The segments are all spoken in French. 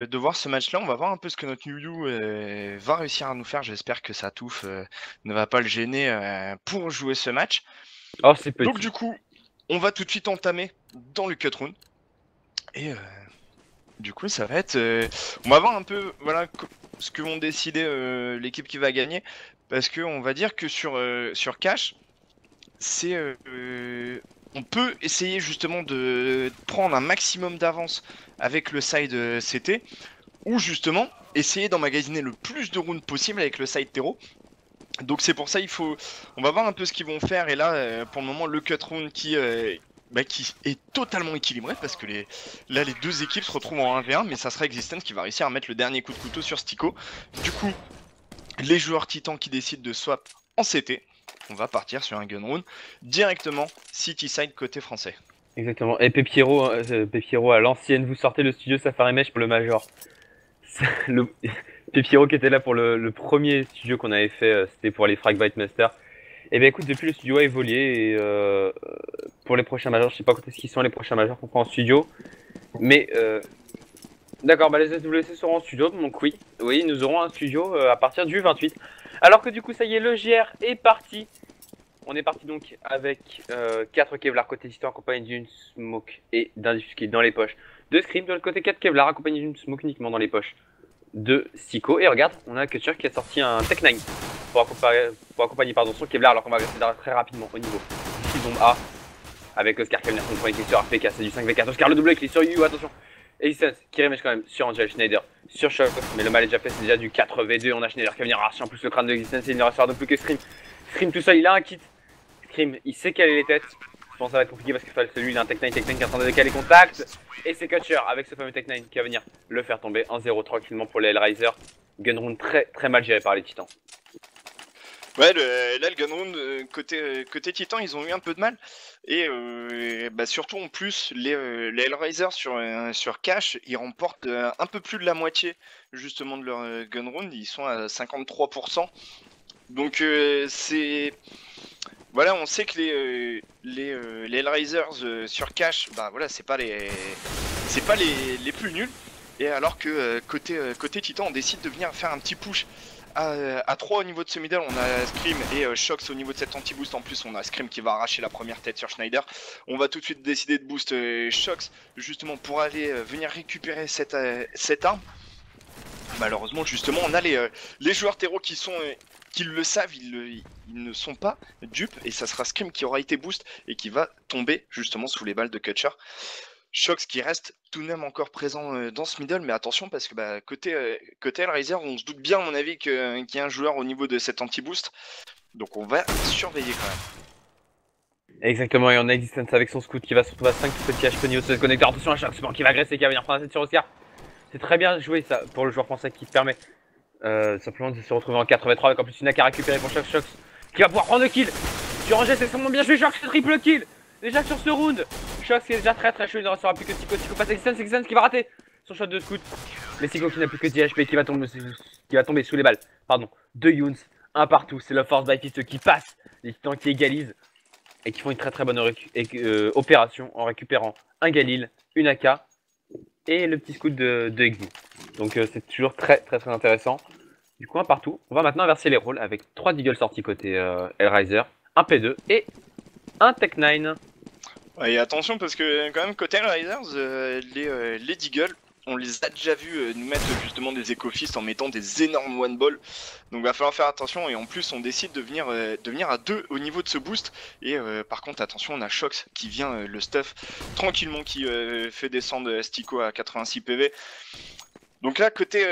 de voir ce match-là. On va voir un peu ce que notre Yu va réussir à nous faire. J'espère que sa touffe ne va pas le gêner pour jouer ce match. Oh, c'est Donc petit. du coup, on va tout de suite entamer dans le cut round. Et du coup, ça va être... on va voir un peu voilà, ce que vont décider l'équipe qui va gagner. Parce qu'on va dire que sur Cash, c'est... on peut essayer justement de prendre un maximum d'avance avec le side CT. Ou justement, essayer d'emmagasiner le plus de rounds possible avec le side terreau. Donc c'est pour ça on va voir un peu ce qu'ils vont faire. Et là, pour le moment, le cut round qui est totalement équilibré parce que là les deux équipes se retrouvent en 1v1, mais ça sera Existence qui va réussir à mettre le dernier coup de couteau sur Stico. Du coup, les joueurs titans qui décident de swap en CT, on va partir sur un gun round directement City side côté français. Exactement. Et Pepiero à l'ancienne, vous sortez le studio Safari Mesh pour le Major. Le... Pepiero qui était là pour le premier studio qu'on avait fait, c'était pour les Fragbyte Master. Et ben écoute, depuis le studio a évolué et pour les prochains majors, je sais pas quand est-ce qu'ils sont les prochains majors qu'on fera en studio. Mais d'accord, bah les SWC seront en studio, donc oui, nous aurons un studio à partir du 28. Alors que du coup, ça y est, le GR est parti. On est parti donc avec 4 Kevlar côté Titan accompagné d'une smoke et d'un diffuse qui est dans les poches de Scream. De l'autre côté, 4 Kevlar accompagné d'une smoke uniquement dans les poches de Siko. Et regarde, on a Kutcher qui a sorti un Tech 9 pour accompagner son Kevlar alors qu'on va rester très rapidement au niveau du bombe A avec Oscar Kevlar qui prend une sur RPK. C'est du 5v4. Oscar le double clic sur Yu, attention. Existence qui remet quand même sur Angel Schneider, sur Shock, mais le mal est déjà fait, c'est déjà du 4v2. On a Schneider qui va venir arracher en plus le crâne de Existence et il ne restera donc plus que Scream. Scream tout seul, il a un kit. Scream, il sait quelle est les têtes. Je pense que ça va être compliqué parce que celui il a un Tech 9 qui est en train de décaler contact. Et c'est Kutcher avec ce fameux Tech 9 qui va venir le faire tomber 1-0 tranquillement pour les Hellraiser. Gunround très très mal géré par les Titans. Ouais, là le gunround côté Titan, ils ont eu un peu de mal. Et surtout en plus, les Hellraiser sur Cash, ils remportent un peu plus de la moitié justement de leur gunround. Ils sont à 53%. Donc c'est... Voilà, on sait que les Hellraisers sur Cash, bah voilà, c'est pas les plus nuls. Et alors que côté Titan, on décide de venir faire un petit push à 3 au niveau de ce middle. On a Scream et Shox au niveau de cet anti-boost. En plus, on a Scream qui va arracher la première tête sur Schneider. On va tout de suite décider de boost Shox justement pour aller venir récupérer cette arme. Malheureusement, justement, on a les joueurs terreau qui le savent, ils ne sont pas dupes. Et ça sera Scream qui aura été boost et qui va tomber justement sous les balles de Kutcher. Shox qui reste tout de même encore présent dans ce middle, mais attention parce que côté Hellraiser, on se doute bien à mon avis qu'il y a un joueur au niveau de cet anti-boost. Donc on va surveiller quand même. Exactement, et on a Existence avec son scout qui va se retrouver à 5 petits HP au niveau de ce connecteur. Attention à Shox qui va agresser, qui va venir prendre la tête sur Oscar. C'est très bien joué ça pour le joueur français qui permet simplement de se retrouver en 4v3 avec en plus une AK à récupérer pour Shox qui va pouvoir prendre le kill. Sur Angel, c'est extrêmement bien joué, Shox, triple kill. Déjà sur ce round, Shox qui est déjà très chaud, il ne restera plus que Siko. Siko passe Existence qui va rater son shot de scout. Mais Siko qui n'a plus que 10 HP qui va tomber sous les balles. Pardon, de Younes, un partout, c'est le Force by Fist qui passe, les Titans qui égalisent et qui font une très bonne opération en récupérant un Galil, une AK et le petit scout de Exi. Donc c'est toujours très intéressant. Du coup un partout. On va maintenant inverser les rôles avec 3 Deagles sortis côté Hellraiser, un P2 et un Tech 9. Ouais, et attention parce que quand même côté Hellraisers, les Deagles, on les a déjà vus nous mettre justement des éco-fists en mettant des énormes one-ball. Donc va falloir faire attention et en plus on décide de venir à 2 au niveau de ce boost. Et par contre attention, on a Shox qui vient le stuff tranquillement, qui fait descendre Stico à 86 PV. Donc là, côté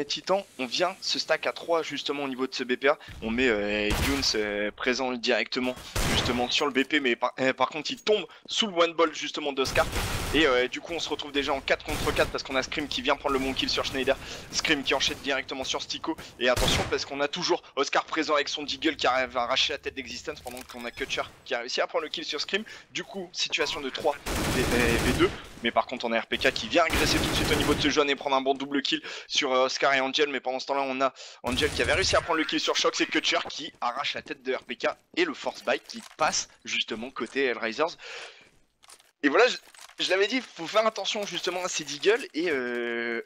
Titan, on vient se stack à 3 justement au niveau de ce BPA. On met Younes présent directement justement sur le BP, mais par contre il tombe sous le one ball justement d'Oscar. Et du coup on se retrouve déjà en 4 contre 4 parce qu'on a Scream qui vient prendre le bon kill sur Schneider. Scream qui enchaîne directement sur Stico. Et attention parce qu'on a toujours Oscar présent avec son Deagle qui arrive à arracher la tête d'Existence pendant qu'on a Kutcher qui a réussi à prendre le kill sur Scream. Du coup, situation de 3 v2. Mais par contre on a RPK qui vient agresser tout de suite au niveau de ce jeune et prendre un bon double kill sur Oscar et Angel. Mais pendant ce temps là on a Angel qui avait réussi à prendre le kill sur Shox et Kutcher qui arrache la tête de RPK et le Force Bite qui passe justement côté Hellraisers. Et voilà, je l'avais dit, faut faire attention justement à ces Deagle et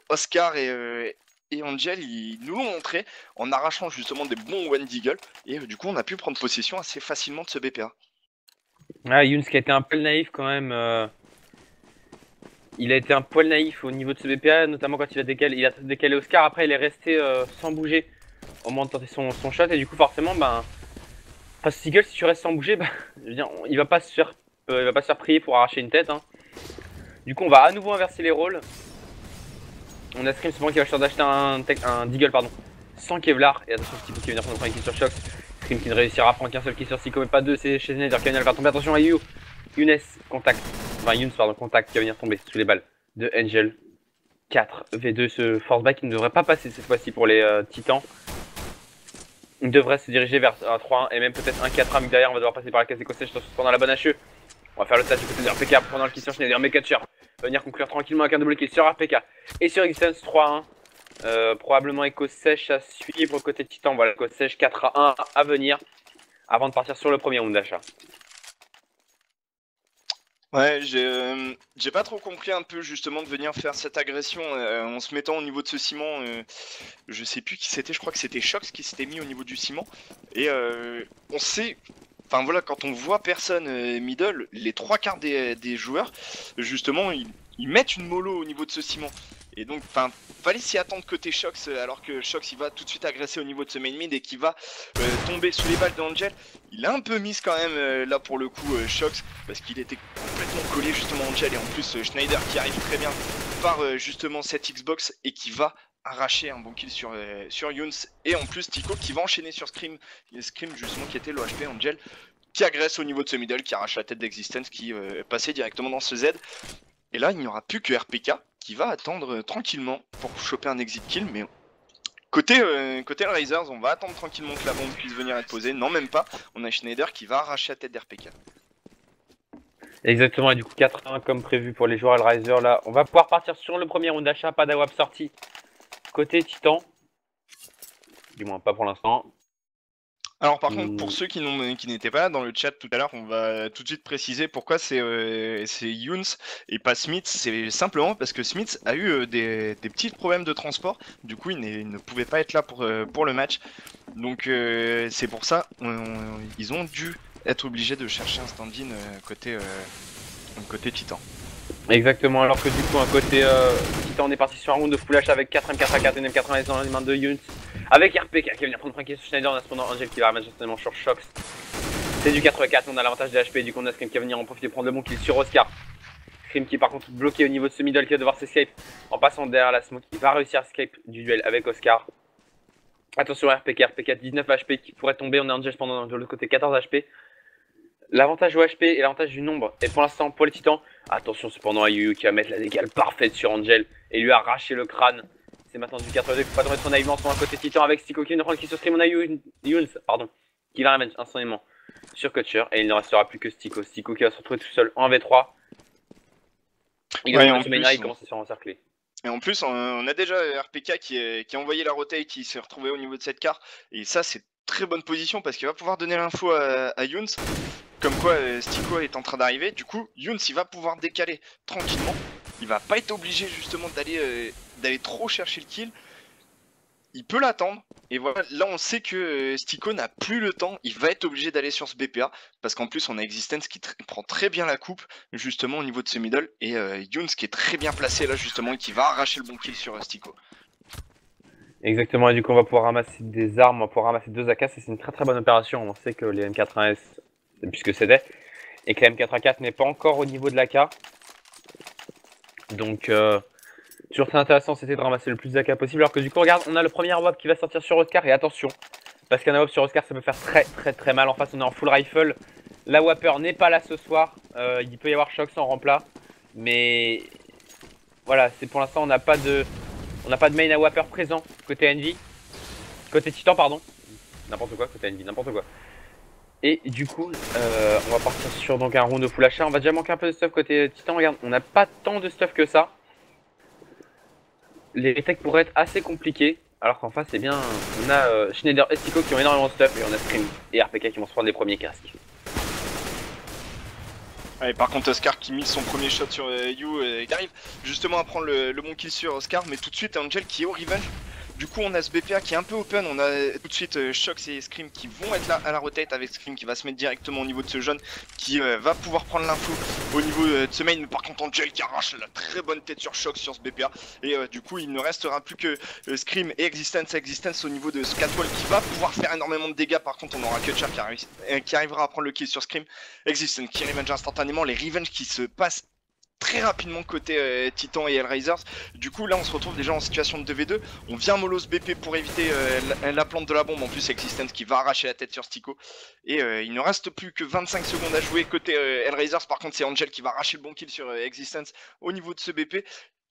Oscar et Angel, ils nous l'ont montré en arrachant justement des bons One Deagle et du coup on a pu prendre possession assez facilement de ce BPA. Ah, Younes qui a été un peu naïf quand même. Il a été un poil naïf au niveau de ce BPA, notamment quand il a décalé Oscar. Après, il est resté sans bouger au moment de tenter son shot. Et du coup, forcément, face à Seagull, si tu restes sans bouger, je veux dire, il va pas se faire prier pour arracher une tête. Hein. Du coup, on va à nouveau inverser les rôles. On a Scream cependant qui va choisir d'acheter un Deagle, pardon, sans Kevlar. Et attention, Stico qui va venir prendre un kill sur Shox. Scream qui ne réussira à prendre qu'un seul kill sur Stico, mais pas deux. C'est chez Schneider qui va venir faire tomber. Attention à Younes, contact. Enfin, Younes, pardon, contact qui va venir tomber sous les balles de Angel. 4 V2, ce force back qui ne devrait pas passer cette fois-ci pour les Titans. Il devrait se diriger vers un 3-1 et même peut-être un 4-1, mais derrière on va devoir passer par la case écossaise pendant la bonne HE. On va faire le stage du côté de RPK pendant le kill sur Schneider, mais Catcher va venir conclure tranquillement avec un double kill sur RPK et sur Existence 3-1. Probablement écho sèche à suivre côté Titan, voilà, écho sèche 4-1 à venir avant de partir sur le premier round d'achat. Ouais, j'ai pas trop compris un peu justement de venir faire cette agression en se mettant au niveau de ce ciment. Je sais plus qui c'était, je crois que c'était Shox qui s'était mis au niveau du ciment. Et on sait, enfin voilà, quand on voit personne middle, les trois quarts des joueurs, justement, ils mettent une mollo au niveau de ce ciment. Et donc, enfin, fallait s'y attendre côté Shox, alors que Shox il va tout de suite agresser au niveau de ce main mid et qui va tomber sous les balles d'Angel. Il a un peu mis quand même là pour le coup Shox, parce qu'il était complètement collé justement Angel et en plus Schneider qui arrive très bien par justement cette Xbox et qui va arracher un bon kill sur Younes et en plus Tico qui va enchaîner sur Scream justement qui était l'OHP Angel qui agresse au niveau de ce middle, qui arrache la tête d'Existence qui passait directement dans ce Z. Et là il n'y aura plus que RPK qui va attendre tranquillement pour choper un exit kill, mais côté Hellraisers, on va attendre tranquillement que la bombe puisse venir être posée. Non, même pas, on a Schneider qui va arracher la tête d'RPK. Exactement, et du coup 4-1 comme prévu pour les joueurs Hellraiser. Là, on va pouvoir partir sur le premier round d'achat, pas d'AWAP sorti côté Titan. Du moins, pas pour l'instant. Alors par contre, pour ceux qui n'étaient pas là dans le chat tout à l'heure, on va tout de suite préciser pourquoi c'est Younes et pas Smith. C'est simplement parce que Smith a eu des petits problèmes de transport. Du coup, il ne pouvait pas être là pour le match. Donc c'est pour ça, ils ont dû être obligés de chercher un stand-in côté Titan. Exactement, alors que du coup, un côté Titan, on est parti sur un round de full H avec 4 M4A4 et M80 dans les mains de Younes. Avec RPK qui va venir prendre Frankie sur Schneider, on a cependant Angel qui va remettre justement sur Shox. C'est du 84, on a l'avantage des HP, du coup on a Scream qui va venir en profiter prendre le bon kill sur Oscar. Scream qui par contre bloqué au niveau de ce middle qui va devoir s'escape en passant derrière la smoke. Il va réussir à escape du duel avec Oscar. Attention à RPK 19 HP qui pourrait tomber, on a Angel pendant de l'autre côté 14 HP. L'avantage au HP et l'avantage du nombre. Et pour l'instant pour les titans, attention cependant à Yu qui va mettre la décale parfaite sur Angel et lui arracher le crâne. C'est maintenant du 82, faut pas tomber trop naïvement sur un côté titan avec Stico qui vient de prendre qui sur Stream. On a Younes, pardon, qui va remettre instantanément sur Kutcher et il ne restera plus que Stico. Stico qui va se retrouver tout seul en V3. Il est en plus, il commence à se faire encercler. Et en plus, on a déjà RPK qui a envoyé la rotate, qui s'est retrouvé au niveau de cette carte. Et ça, c'est très bonne position parce qu'il va pouvoir donner l'info à Younes. Comme quoi Stico est en train d'arriver. Du coup, Younes, il va pouvoir décaler tranquillement. Il va pas être obligé justement d'aller trop chercher le kill. Il peut l'attendre. Et voilà, là on sait que Stico n'a plus le temps. Il va être obligé d'aller sur ce BPA. Parce qu'en plus on a Existence qui prend très bien la coupe justement au niveau de ce middle. Et Younes qui est très bien placé là justement et qui va arracher le bon kill sur Stico. Exactement, et du coup on va pouvoir ramasser des armes, on va pouvoir ramasser 2 AK, c'est une très très bonne opération. On sait que les M4A1S, puisque c'était, et que la M4A4 n'est pas encore au niveau de l'AK. Donc toujours très intéressant, c'était de ramasser le plus d'AK possible. Alors que du coup regarde, on a le premier AWP qui va sortir sur Oscar, et attention, parce qu'un AWP sur Oscar ça peut faire très mal. En face on est en full rifle, la Wapper n'est pas là ce soir, il peut y avoir Shox en remplat, mais voilà, c'est pour l'instant on n'a pas de main à Wapper présent côté Envy, côté Titan pardon, n'importe quoi, côté Envy, n'importe quoi. Et du coup, on va partir sur donc un round de full achat. On va déjà manquer un peu de stuff côté Titan. Regarde, on n'a pas tant de stuff que ça. Les retakes pourraient être assez compliqués. Alors qu'en face, eh bien, on a Schneider et Stico qui ont énormément de stuff. Et on a Scream et RPK qui vont se prendre les premiers casques. Ouais, par contre Oscar qui mise son premier shot sur You, il arrive justement à prendre le bon kill sur Oscar, mais tout de suite Angel qui est au revenge. Du coup on a ce BPA qui est un peu open, on a tout de suite Shox et Scream qui vont être là à la rotate, avec Scream qui va se mettre directement au niveau de ce jaune, qui va pouvoir prendre l'info au niveau de ce main, mais par contre Angel qui arrache la très bonne tête sur Shox sur ce BPA, et du coup il ne restera plus que Scream et Existence au niveau de ce catwall qui va pouvoir faire énormément de dégâts. Par contre on aura Kutcher qui arrivera à prendre le kill sur Scream, Existence qui revenge instantanément, les revenge qui se passent très rapidement côté Titan et Hellraisers. Du coup là on se retrouve déjà en situation de 2v2. On vient mollo ce BP pour éviter la plante de la bombe. En plus Existence qui va arracher la tête sur Stico. Et il ne reste plus que 25 secondes à jouer côté Hellraisers. Par contre c'est Angel qui va arracher le bon kill sur Existence au niveau de ce BP.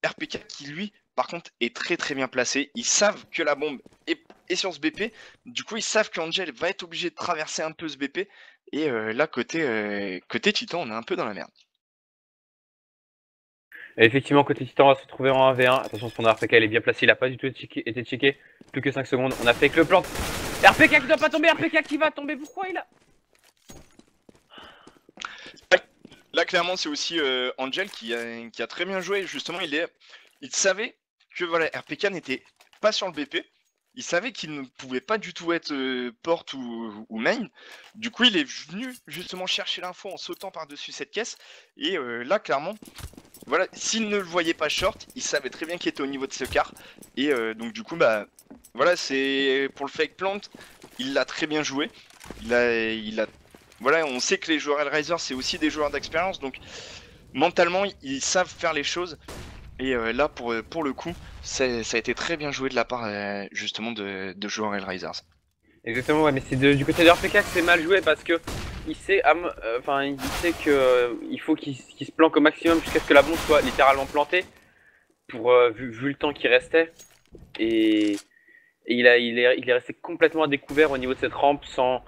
RPK qui lui par contre est très bien placé. Ils savent que la bombe est sur ce BP. Du coup ils savent qu'Angel va être obligé de traverser un peu ce BP. Et là côté Titan on est un peu dans la merde. Et effectivement, côté Titan, on va se retrouver en 1v1. Attention, son RPK il est bien placé, il a pas du tout été checké. Plus que 5 secondes, on a fait que le plante. RPK qui doit pas tomber, RPK qui va tomber, pourquoi il a... Là clairement c'est aussi Angel qui a très bien joué. Justement il savait que voilà, RPK n'était pas sur le BP. Il savait qu'il ne pouvait pas du tout être porte ou main. Du coup il est venu justement chercher l'info en sautant par-dessus cette caisse. Et là clairement, voilà, s'il ne le voyait pas short, il savait très bien qu'il était au niveau de ce quart. Et donc du coup bah voilà, c'est pour le fake plant, il l'a très bien joué. Il a voilà, on sait que les joueurs Hellraiser c'est aussi des joueurs d'expérience, donc mentalement ils savent faire les choses. Et là pour le coup, ça a été très bien joué de la part justement de joueurs Hellraisers. Exactement, ouais, mais c'est du côté de RPK que c'est mal joué parce que il sait, il sait que il faut qu'il se planque au maximum jusqu'à ce que la bombe soit littéralement plantée pour vu le temps qui restait. Et il est resté complètement à découvert au niveau de cette rampe sans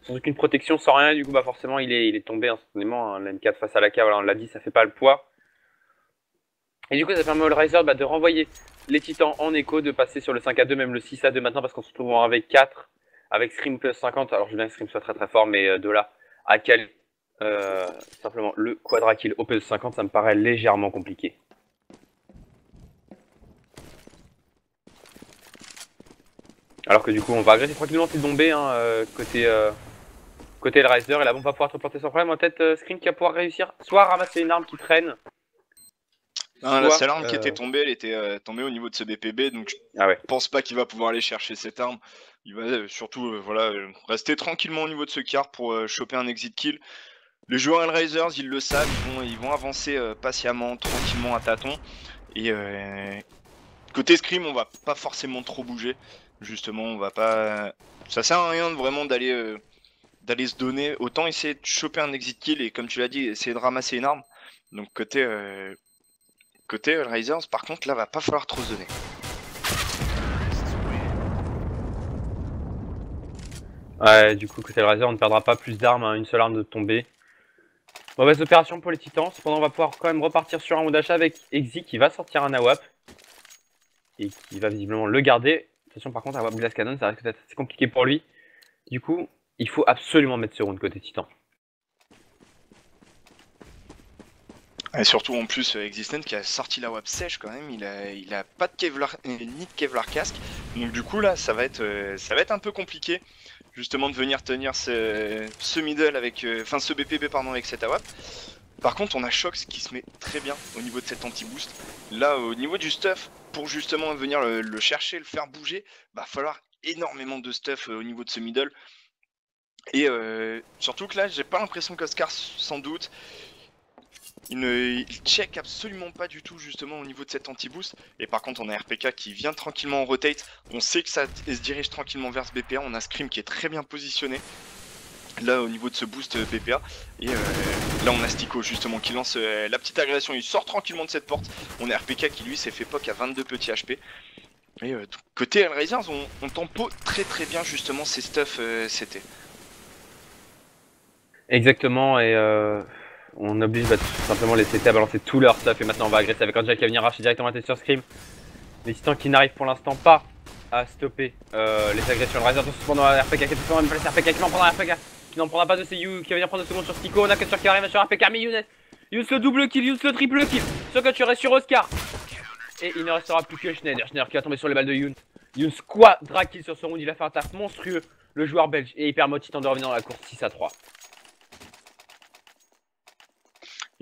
aucune protection, sans rien. Du coup, bah forcément, il est tombé instantanément. Hein, la M4 face à la cave, voilà, on l'a dit, ça fait pas le poids. Et du coup, ça permet au Hellraiser de renvoyer les titans en écho, de passer sur le 5-2, même le 6-2 maintenant, parce qu'on se retrouve en 1v4 avec Scream plus 50. Alors, je veux bien que Scream soit très fort, mais de là à quel simplement le quadra kill au plus 50, ça me paraît légèrement compliqué. Alors que du coup, on va agresser tranquillement ces bombés hein, côté Hellraiser, et la bombe va pouvoir être plantée sans problème. En tête, Scream qui va pouvoir réussir soit à ramasser une arme qui traîne. Non, la seule arme qui était tombée, elle était tombée au niveau de ce BPB, donc je pense pas qu'il va pouvoir aller chercher cette arme. Il va surtout voilà, rester tranquillement au niveau de ce car pour choper un exit kill. Les joueurs Hellraisers, ils le savent, ils vont avancer patiemment, tranquillement à tâtons. Et côté Scream, on va pas forcément trop bouger. Justement, on va pas. Ça sert à rien vraiment d'aller se donner. Autant essayer de choper un exit kill et comme tu l'as dit, essayer de ramasser une arme. Donc côté Hellraisers, par contre, là, va pas falloir trop se donner. Ouais, du coup, côté Hellraiser, on ne perdra pas plus d'armes, hein, une seule arme de tomber. Mauvaise opération pour les titans. Cependant, on va pouvoir quand même repartir sur un mode d'achat avec Exi qui va sortir un AWAP. Et qui va visiblement le garder. Attention, par contre, AWAP Glass Cannon, ça risque d'être assez compliqué pour lui. Du coup, il faut absolument mettre ce round côté titan. Et surtout en plus Existence qui a sorti la WAP sèche quand même, il a pas de Kevlar ni de Kevlar casque, donc du coup là ça va être un peu compliqué justement de venir tenir ce middle avec ce BPB pardon avec cette AWAP. Par contre on a Shox qui se met très bien au niveau de cet anti-boost. Là au niveau du stuff, pour justement venir le chercher, le faire bouger, va falloir énormément de stuff au niveau de ce middle. Et surtout que là j'ai pas l'impression qu'Oscar sans doute il check absolument pas du tout justement au niveau de cet anti-boost. Et par contre on a RPK qui vient tranquillement en rotate. On sait que ça se dirige tranquillement vers ce BPA. On a Scream qui est très bien positionné là au niveau de ce boost BPA. Et là on a Stico justement qui lance la petite agression. Il sort tranquillement de cette porte. On a RPK qui lui s'est fait poke à 22 petits HP. Et côté Hellraisers on tempo très bien justement ces stuff CT. Exactement, et on oblige tout simplement les CT à balancer tout leur stuff. Et maintenant on va agresser avec Angel qui va venir arracher directement la tête sur Scream. Les titans qui n'arrivent pour l'instant pas à stopper les agressions de Hellraiser. Cependant RPK qui est tout le temps même place, RPK qui va en prendre un RPK qui n'en prendra pas de You qui va venir prendre 2 secondes sur Stico. On a Kutcher qui arrive sur APK, mais Younes le double kill, Younes le triple kill. Sur Kutcher et sur Oscar. Et il ne restera plus que Schneider. Schneider qui va tomber sur les balles de Younes. Younes quadra kill sur ce round, il a fait un taf monstrueux. Le joueur belge et Hyper Mode Titan de revenir dans la course 6-3.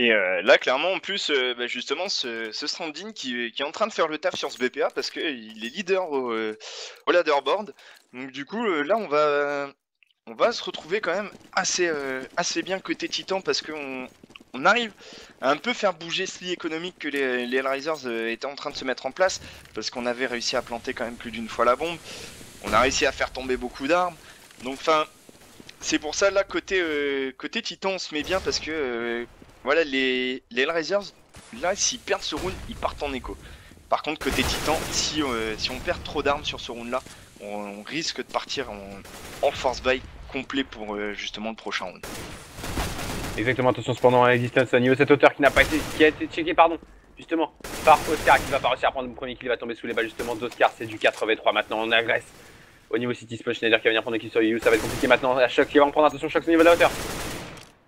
Et là, clairement, en plus, bah, justement, ce Stranding qui est en train de faire le taf sur ce BPA parce qu'il est leader au ladderboard. Donc du coup, là, on va se retrouver quand même assez bien côté Titan parce qu'on arrive à un peu faire bouger ce lit économique que les Hellraisers étaient en train de se mettre en place parce qu'on avait réussi à planter quand même plus d'une fois la bombe. On a réussi à faire tomber beaucoup d'armes. Donc, enfin, c'est pour ça, là, côté Titan, on se met bien parce que... voilà, les Hellraisers, là, s'ils perdent ce round, ils partent en écho. Par contre, côté Titan, si on perd trop d'armes sur ce round-là, on risque de partir en force buy complet pour justement le prochain round. Exactement, attention cependant à l'existence au niveau de cette hauteur qui a été checké, pardon, justement, par Oscar qui va pas réussir à prendre le premier kill, il va tomber sous les balles justement d'Oscar, c'est du 4v3 maintenant, on agresse. Au niveau City Spot, Schneider qui va venir prendre le kill sur You, ça va être compliqué maintenant, à Shock qui va en prendre, attention Shock au niveau de la hauteur.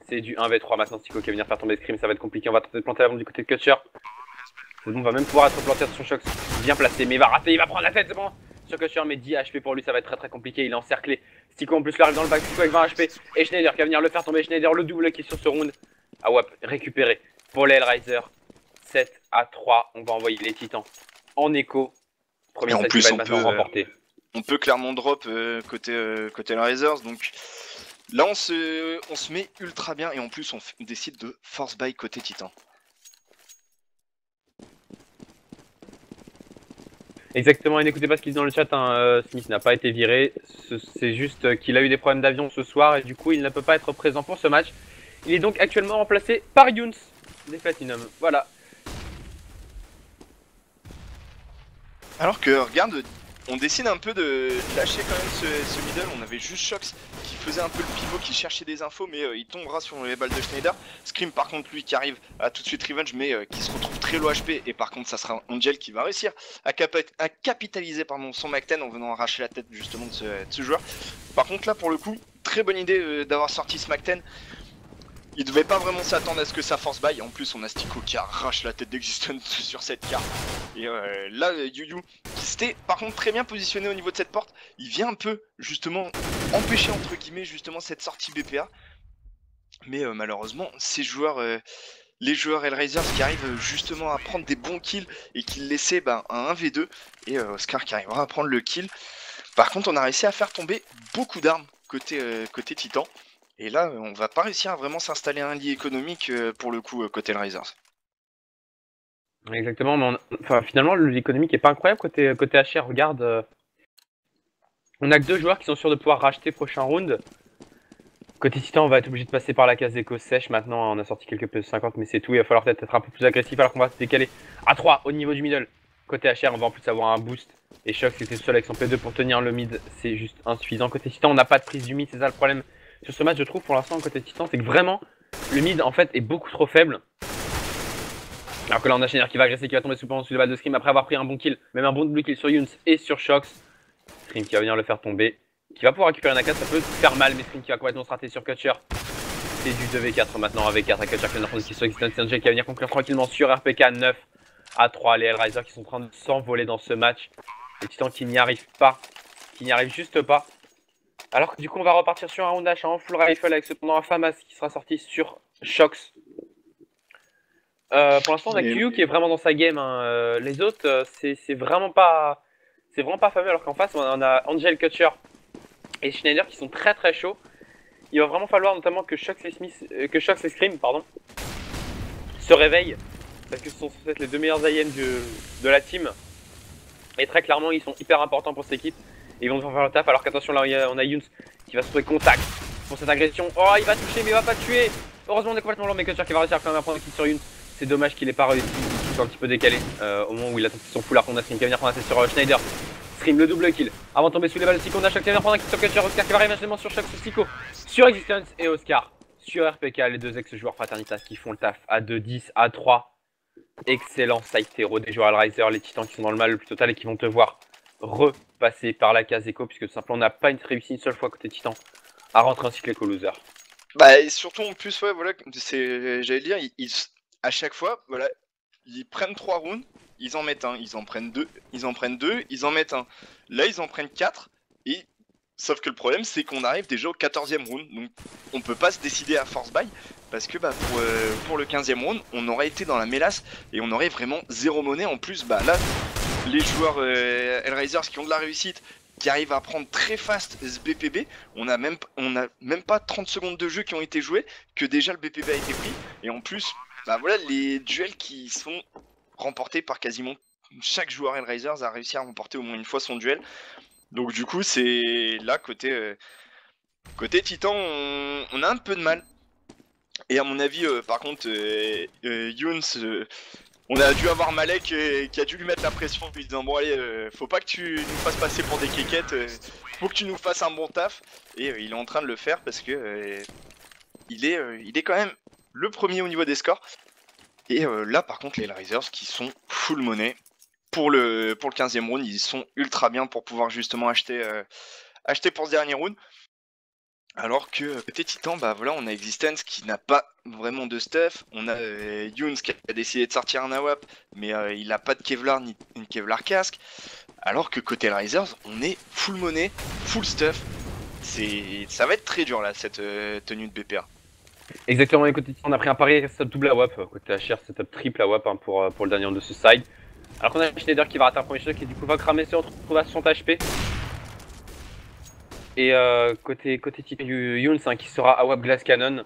C'est du 1v3 maintenant, Stico qui va venir faire tomber Scream, ça va être compliqué, on va tenter de planter la bombe du côté de Kutcher. C'est bon, on va même pouvoir être planté sur Shock, bien placé, mais il va rater, il va prendre la tête, c'est bon. Sur Kutcher, mais 10 HP pour lui, ça va être très compliqué, il est encerclé. Stico en plus lui arrive dans le back, Stico avec 20 HP. Et Schneider qui va venir le faire tomber, Schneider le double qui est sur ce round. Ah ouais, récupéré pour les Hellraisers. 7-3, on va envoyer les Titans en écho. Premier set qui va être maintenant remporté. On peut clairement drop côté Hellraisers, donc là on se met ultra bien et en plus on décide de force buy côté Titan. Exactement, et n'écoutez pas ce qu'il dit dans le chat, hein. Smith n'a pas été viré, c'est juste qu'il a eu des problèmes d'avion ce soir et du coup il ne peut pas être présent pour ce match. Il est donc actuellement remplacé par Younes des Platinum, voilà. Alors que regarde, on décide un peu de lâcher quand même ce middle, on avait juste Shox qui faisait un peu le pivot, qui cherchait des infos mais il tombera sur les balles de Schneider. Scream par contre lui qui arrive à tout de suite revenge mais qui se retrouve très low HP et par contre ça sera Angel qui va réussir à capitaliser son Mac-10 en venant arracher la tête justement de ce joueur. Par contre là pour le coup, très bonne idée d'avoir sorti ce Mac-10. Il devait pas vraiment s'attendre à ce que ça force buy. En plus, on a Stico qui arrache la tête d'Existence sur cette carte. Et là, Yu qui s'était par contre très bien positionné au niveau de cette porte, il vient un peu justement empêcher entre guillemets justement cette sortie BPA. Mais malheureusement, ces joueurs, les joueurs Hellraisers qui arrivent justement à prendre des bons kills et qui le laissaient un 1v2. Et Oscar qui arrivera à prendre le kill. Par contre, on a réussi à faire tomber beaucoup d'armes côté Titan. Et là, on va pas réussir à vraiment s'installer un lit économique pour le coup côté Hellraisers. Exactement, mais enfin, finalement le lit économique est pas incroyable côté HR. Regarde, on a que 2 joueurs qui sont sûrs de pouvoir racheter prochain round. Côté Titan, on va être obligé de passer par la case éco sèche maintenant. On a sorti quelques P50, mais c'est tout. Il va falloir peut-être être un peu plus agressif alors qu'on va se décaler à 3 au niveau du middle. Côté HR, on va en plus avoir un boost. Et Shock, c'était seul avec son P2 pour tenir le mid, c'est juste insuffisant. Côté Titan, on n'a pas de prise du mid, c'est ça le problème. Sur ce match, je trouve pour l'instant côté Titan, c'est que vraiment le mid en fait est beaucoup trop faible. Alors que là on a Schneider qui va agresser, qui va tomber sous les balles de Scream après avoir pris un bon kill, même un bon double kill sur Younes et sur Shox. Scream qui va venir le faire tomber, qui va pouvoir récupérer un AK, ça peut faire mal, mais Scream qui va complètement se rater sur Kutcher. C'est du 2v4 maintenant avec 4 Kutcher qui vient de prendre qui sur Existence Angel qui va venir conclure tranquillement sur RPK 9-3. Les Hellraisers qui sont en train de s'envoler dans ce match. Les Titans qui n'y arrivent pas, qui n'y arrivent juste pas. Alors que du coup on va repartir sur un round H en full rifle avec cependant un FAMAS qui sera sorti sur Shox. Pour l'instant on a Q qui est vraiment dans sa game, hein. Les autres c'est vraiment pas fameux alors qu'en face on a Angel, Kutcher et Schneider qui sont très chauds. Il va vraiment falloir notamment que Shox et Scream se réveillent parce que ce sont censés être les 2 meilleurs IM de la team et très clairement ils sont hyper importants pour cette équipe. Et ils vont devoir faire le taf alors qu'attention là on a Younes qui va se trouver contact pour cette agression. Oh il va toucher mais il va pas tuer. Heureusement on est complètement loin mais Kutcher qui va réussir quand même à prendre un kill sur Younes. C'est dommage qu'il ait pas réussi, qu'il soit un petit peu décalé au moment où il a tenté son full arc. On a Scream qui va venir prendre un kill sur Schneider. Scream le double kill. Avant de tomber sous les balles de Stico, on a Shock qui va venir prendre un kill sur Kutcher. Oscar qui va arriver sur Shock, sur Stico, sur Existence et Oscar sur RPK. Les 2 ex-joueurs Fraternitas qui font le taf à 2-10 à 3. Excellent side hero des joueurs Hellraiser, les Titans qui sont dans le mal le plus total et qui vont te voir repasser par la case écho puisque tout simplement on n'a pas réussi une seule fois côté Titan à rentrer en cycle éco-loser. Bah, et surtout en plus, ouais, voilà, j'allais dire, à chaque fois, voilà, ils prennent 3 rounds, ils en mettent un, ils en prennent deux, ils en prennent deux, ils en mettent un. Là, ils en prennent 4, et sauf que le problème, c'est qu'on arrive déjà au 14e round, donc on peut pas se décider à force buy, parce que bah, pour le 15e round, on aurait été dans la mélasse, et on aurait vraiment zéro monnaie. En plus, bah là, les joueurs Hellraisers qui ont de la réussite, qui arrivent à prendre très fast ce BPB, on a même pas 30 secondes de jeu qui ont été joués, que déjà le BPB a été pris, et en plus, bah voilà, les duels qui sont remportés par quasiment chaque joueur Hellraisers a réussi à remporter au moins une fois son duel. Donc du coup, c'est là, côté Titan, on a un peu de mal. Et à mon avis, par contre, Younes, on a dû avoir Malek qui a dû lui mettre la pression en lui disant bon allez, faut pas que tu nous fasses passer pour des kékettes, faut que tu nous fasses un bon taf. Et il est en train de le faire parce que il est quand même le premier au niveau des scores. Et là par contre les Hellraisers qui sont full money pour le 15e round, ils sont ultra bien pour pouvoir justement acheter pour ce dernier round. Alors que côté Titan, bah voilà, on a Existence qui n'a pas vraiment de stuff, on a Younes qui a décidé de sortir un AWAP, mais il n'a pas de Kevlar ni une Kevlar casque, alors que côté Hellraisers, on est full money, full stuff, ça va être très dur là, cette tenue de BPA. Exactement, et côté Titan, on a pris un pari setup double AWAP, côté HR setup triple AWAP hein, pour le dernier round de ce side. Alors qu'on a Schneider qui va rater un premier shot qui du coup va cramer, se retrouve à 60 HP. Et côté Titan, Younes hein, qui sera AWAP Glass Cannon,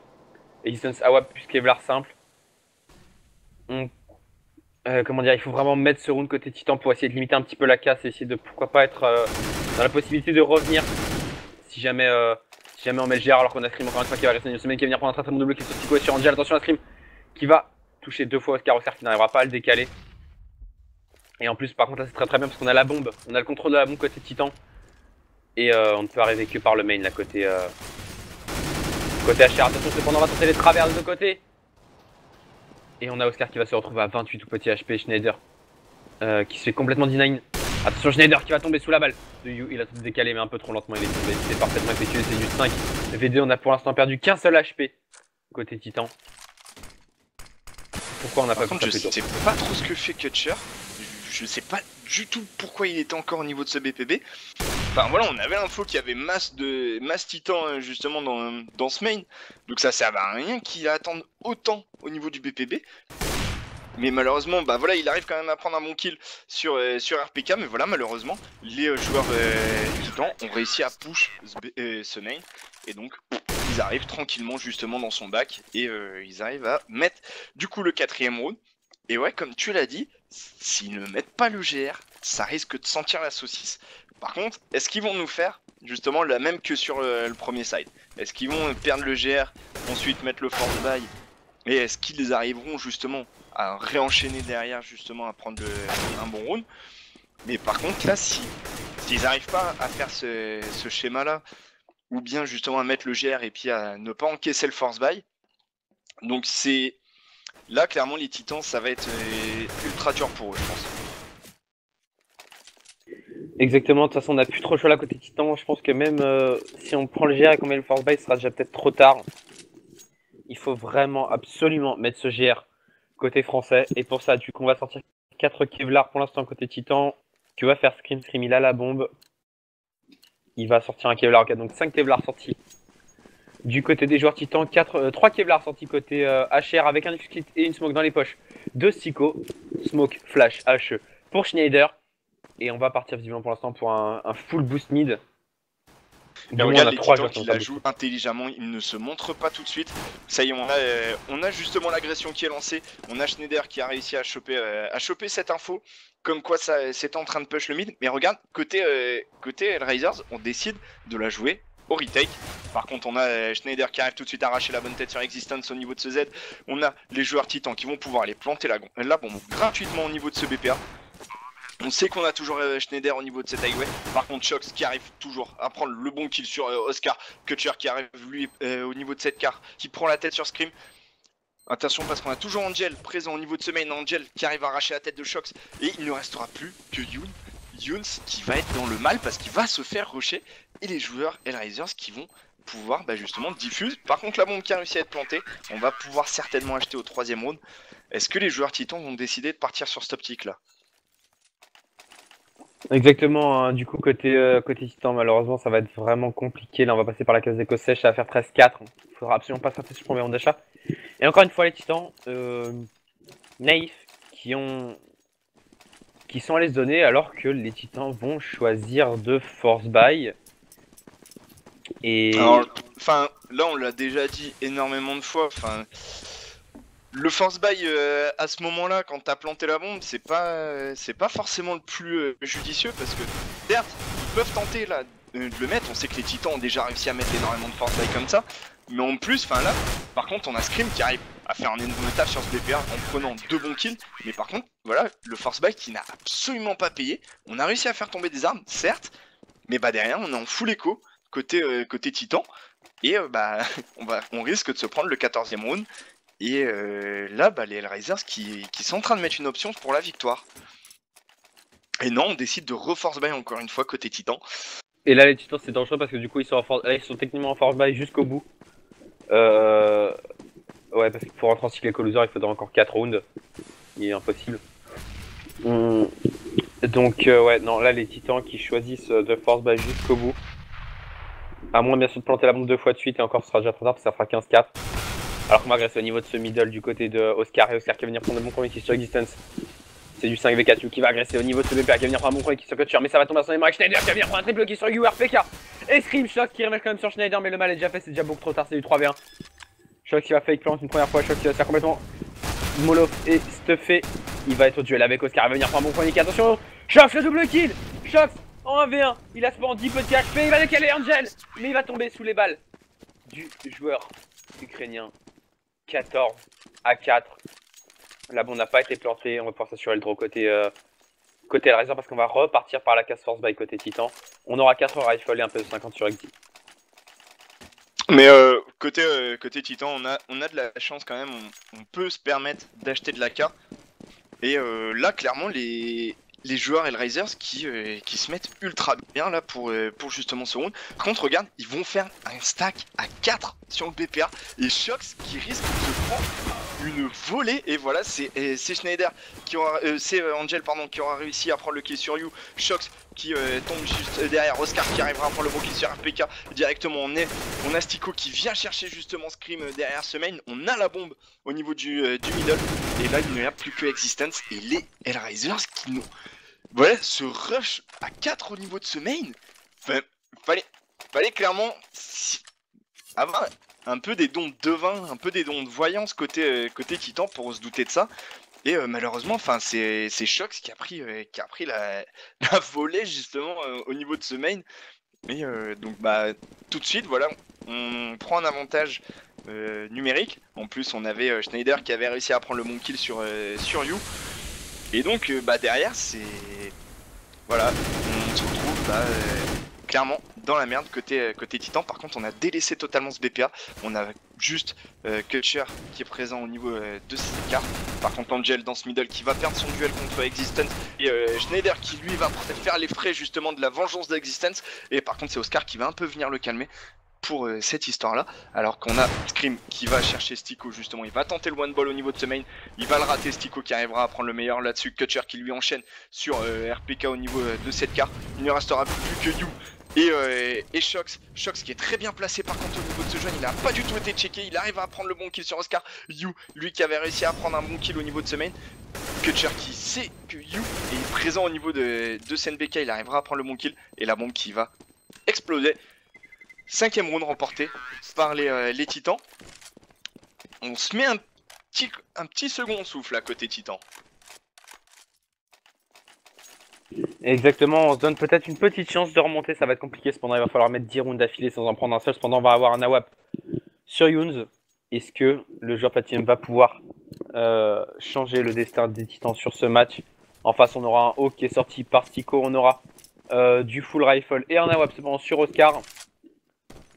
Existence AWAP plus Kevlar simple. Comment dire, il faut vraiment mettre ce round côté Titan pour essayer de limiter un petit peu la casse et essayer de pourquoi pas être dans la possibilité de revenir si jamais on met le GR alors qu'on a Scream encore une fois qui va rester une semaine qui va venir prendre un très bon double qui sur Tico et sur Angel. Attention à Scream qui va toucher 2 fois Oscar qui n'arrivera pas à le décaler. Et en plus par contre là c'est très bien parce qu'on a la bombe, on a le contrôle de la bombe côté Titan. Et on ne peut arriver que par le main là côté HR. Attention cependant on va tenter les travers de deux côtés. Et on a Oscar qui va se retrouver à 28 tout petit HP. Schneider qui se fait complètement deny. Attention Schneider qui va tomber sous la balle de You. Il a tout décalé mais un peu trop lentement, il est tombé. C'est parfaitement effectué, c'est du 5. Le V2 on a pour l'instant perdu qu'un seul HP côté Titan. Pourquoi on n'a pas pu Je sais pas trop ce que fait Kutcher. Je sais pas du tout pourquoi il était encore au niveau de ce BPB. Enfin voilà, on avait l'info qu'il y avait masse Titan justement dans ce main. Donc ça servait à rien qu'il attende autant au niveau du BPB. Mais malheureusement, bah voilà, il arrive quand même à prendre un bon kill sur RPK. Mais voilà, malheureusement, les joueurs Titan ont réussi à push ce main. Et donc, ils arrivent tranquillement justement dans son bac. Et ils arrivent à mettre du coup le 4ème round. Et ouais, comme tu l'as dit, s'ils ne mettent pas le GR, ça risque de sentir la saucisse. Par contre, est-ce qu'ils vont nous faire justement la même que sur le premier side? Est-ce qu'ils vont perdre le GR, ensuite mettre le force buy? Et est-ce qu'ils arriveront justement à réenchaîner derrière, justement à prendre un bon round? Mais par contre, là, s'ils n'arrivent pas à faire ce schéma-là, ou bien justement à mettre le GR et puis à ne pas encaisser le force buy, donc c'est... Là, clairement, les Titans, ça va être ultra dur pour eux, je pense. Exactement, de toute façon, on n'a plus trop le choix là côté Titan. Je pense que même si on prend le GR et qu'on met le force buy, ce sera déjà peut-être trop tard. Il faut vraiment, absolument mettre ce GR côté français. Et pour ça, du coup, on va sortir 4 Kevlar pour l'instant côté Titan. Que va faire Scream? Scream, il a la bombe. Il va sortir un Kevlar. Ok, donc 5 Kevlar sortis. Du côté des joueurs Titans, 3 Kevlar sortis côté HR avec un Kit et une smoke dans les poches. 2 Stico, smoke, flash, HE pour Schneider. Et on va partir visiblement pour l'instant pour un full boost mid. Mais regarde les Titans qui la jouent intelligemment, ils ne se montrent pas tout de suite. Ça y est, on a justement l'agression qui est lancée. On a Schneider qui a réussi à choper cette info. Comme quoi c'est en train de push le mid. Mais regarde, côté Hellraisers, on décide de la jouer au retake. Par contre, on a Schneider qui arrive tout de suite à arracher la bonne tête sur Existence au niveau de ce Z. On a les joueurs Titans qui vont pouvoir aller planter la bombe gratuitement au niveau de ce BPA. On sait qu'on a toujours Schneider au niveau de cette highway. Par contre, Shox qui arrive toujours à prendre le bon kill sur Oscar. Kutcher qui arrive lui au niveau de cette carte, qui prend la tête sur Scream. Attention parce qu'on a toujours Angel présent au niveau de ce main. Angel qui arrive à arracher la tête de Shox. Et il ne restera plus que Younes qui va être dans le mal parce qu'il va se faire rusher. Et les joueurs Hellraisers qui vont pouvoir justement diffuse. Par contre, la bombe qui a réussi à être plantée, on va pouvoir certainement acheter au 3e round. Est-ce que les joueurs titans vont décider de partir sur cette optique là? Exactement, hein. Du coup, côté Titan, malheureusement, ça va être vraiment compliqué. Là, on va passer par la case d'éco sèche, ça va faire 13-4. Il faudra absolument pas se rater sur le premier round d'achat. Et encore une fois, les Titans, naïfs, qui sont allés se donner alors que les Titans vont choisir de force buy. Et alors, enfin, là, on l'a déjà dit énormément de fois. Enfin, le force buy à ce moment-là, quand t'as planté la bombe, c'est pas forcément le plus judicieux parce que certes, ils peuvent tenter là de le mettre. On sait que les Titans ont déjà réussi à mettre énormément de force buy comme ça, mais en plus, enfin là, par contre, on a Scream qui arrive à faire un énorme taf sur ce BPA en prenant 2 bons kills. Mais par contre, voilà, le force buy qui n'a absolument pas payé. On a réussi à faire tomber des armes, certes, mais derrière, on est en full écho côté Titan et on risque de se prendre le 14e round. Et là, les Hellraisers qui sont en train de mettre une option pour la victoire. Et non, on décide de reforce buy encore une fois côté Titan. Et là, les Titans, c'est dangereux parce que du coup, ils sont techniquement en force buy jusqu'au bout. Ouais, parce que pour rentrer en cycle éco-loser, il faudra encore 4 rounds. Il est impossible. Donc, ouais, non, là, les Titans qui choisissent de force buy jusqu'au bout. À moins, bien sûr, de planter la bombe 2 fois de suite, et encore, ce sera déjà trop tard, parce que ça fera 15-4. Alors qu'on va agresser au niveau de ce middle du côté de Oscar, et Oscar qui va venir prendre un bon premier kill sur Existence. C'est du 5v4 You qui va agresser au niveau de ce BPA, qui va venir prendre un bon premier kill sur Kutcher, mais ça va tomber sur les mains. Schneider qui va venir prendre un triple kill sur URPK. Et Scream Shock qui remet quand même sur Schneider, mais le mal est déjà fait, c'est déjà beaucoup trop tard, c'est du 3v1. Shock qui va fake plant une première fois, Shock qui va se faire complètement mollo et stuffé. Il va être au duel avec Oscar, il va venir prendre un bon premier kill, attention. Shock le double kill. Shock en 1v1, il a spawn 10 peu de HP, il va décaler Angel, mais il va tomber sous les balles du joueur ukrainien. 14-4. La bombe n'a pas été plantée, on va pouvoir s'assurer le draw côté Hellraiser parce qu'on va repartir par la case force by côté Titan. On aura 4 rifles et un peu de 50 sur Exit. Mais côté Titan, on a de la chance quand même, on peut se permettre d'acheter de l'AK. Et là, clairement, les joueurs Hellraisers qui se mettent ultra bien là pour justement ce round. Par contre, regarde, ils vont faire un stack à 4 sur le BPA. Et Shox qui risque de se prendre une volée. Et voilà, c'est Schneider qui aura, c'est Angel pardon, qui aura réussi à prendre le kill sur You. Shox qui tombe juste derrière, Oscar qui arrivera à prendre le bon kill sur RPK directement. On a Stico qui vient chercher justement Scream derrière ce main. On a la bombe au niveau du middle. Et là, il n'y a plus que Existence et les Hellraisers qui nous... Voilà, ce rush à 4 au niveau de ce main. Enfin, fallait clairement avoir un peu des dons de devin, un peu des dons de voyance côté Titan pour se douter de ça. Et malheureusement, enfin, c'est Shox qui a pris la volée justement au niveau de ce main. Et donc tout de suite, voilà, on prend un avantage numérique. En plus, on avait Schneider qui avait réussi à prendre le bon kill sur You. Et donc derrière, c'est... Voilà, on se retrouve clairement dans la merde côté Titan. Par contre, on a délaissé totalement ce BPA. On a juste Kutcher qui est présent au niveau de cette carte. Par contre, Angel dans ce middle qui va perdre son duel contre Existence. Et Schneider qui lui va faire les frais justement de la vengeance d'Existence. Et par contre, c'est Oscar qui va un peu venir le calmer pour cette histoire là, alors qu'on a Scream qui va chercher Stico justement, il va tenter le one ball au niveau de ce main, il va le rater, Stico qui arrivera à prendre le meilleur là-dessus, Kutcher qui lui enchaîne sur RPK au niveau de cette carte, il ne restera plus que You et Shox qui est très bien placé par contre au niveau de ce jeune, il n'a pas du tout été checké, il arrive à prendre le bon kill sur Oscar, You lui qui avait réussi à prendre un bon kill au niveau de ce main, Kutcher qui sait que You est présent au niveau de SNBK, il arrivera à prendre le bon kill et la bombe qui va exploser. 5ème round remporté par les Titans. On se met un petit second souffle à côté Titan. Exactement, on se donne peut-être une petite chance de remonter, ça va être compliqué, cependant il va falloir mettre 10 rounds d'affilée sans en prendre un seul, cependant on va avoir un AWAP sur Younes. Est-ce que le joueur Platinum va pouvoir changer le destin des Titans sur ce match? En face on aura un Hawk qui est sorti par Stico, on aura du full rifle et un AWAP cependant sur Oscar.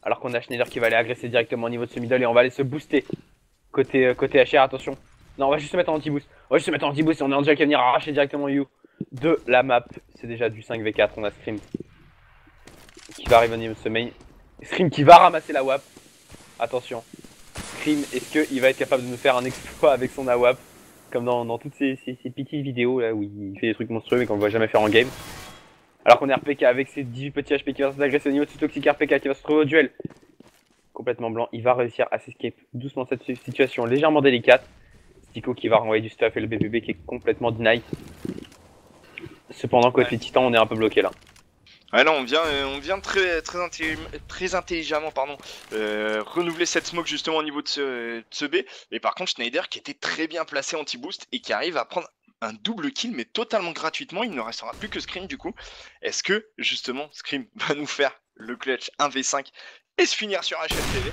Alors qu'on a Schneider qui va aller agresser directement au niveau de ce middle et on va aller se booster côté HR, attention. Non, on va juste se mettre en anti-boost. On va juste se mettre en anti-boost et on a Angel qui va venir arracher directement You de la map. C'est déjà du 5v4, on a Scream qui va arriver au niveau de ce main. Scream qui va ramasser la WAP. Attention. Scream, est-ce qu'il va être capable de nous faire un exploit avec son AWAP? Comme dans toutes ces petites vidéos là où il fait des trucs monstrueux mais qu'on ne voit jamais faire en game. Alors qu'on est RPK avec ses 18 petits HP qui va s'agresser au niveau de ce toxique RPK qui va se trouver au duel. Complètement blanc, il va réussir à s'escape doucement de cette situation légèrement délicate. Stico qui va renvoyer du stuff et le BBB qui est complètement deny. Cependant, côté Titan, on est un peu bloqué là. Ouais, là on vient très intelligemment renouveler cette smoke justement au niveau de ce B. Et par contre Schneider qui était très bien placé anti-boost et qui arrive à prendre un double kill mais totalement gratuitement. Il ne restera plus que Scream du coup. Est-ce que justement Scream va nous faire le clutch 1v5 et se finir sur HLTV?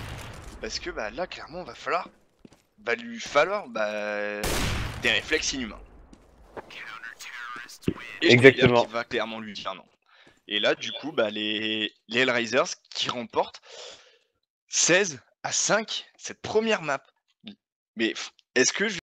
Parce que bah là clairement va lui falloir des réflexes inhumains. Et exactement. Schneider qui va clairement lui dire non. Et là, du coup, les Hellraisers qui remportent 16-5 cette première map. Mais est-ce que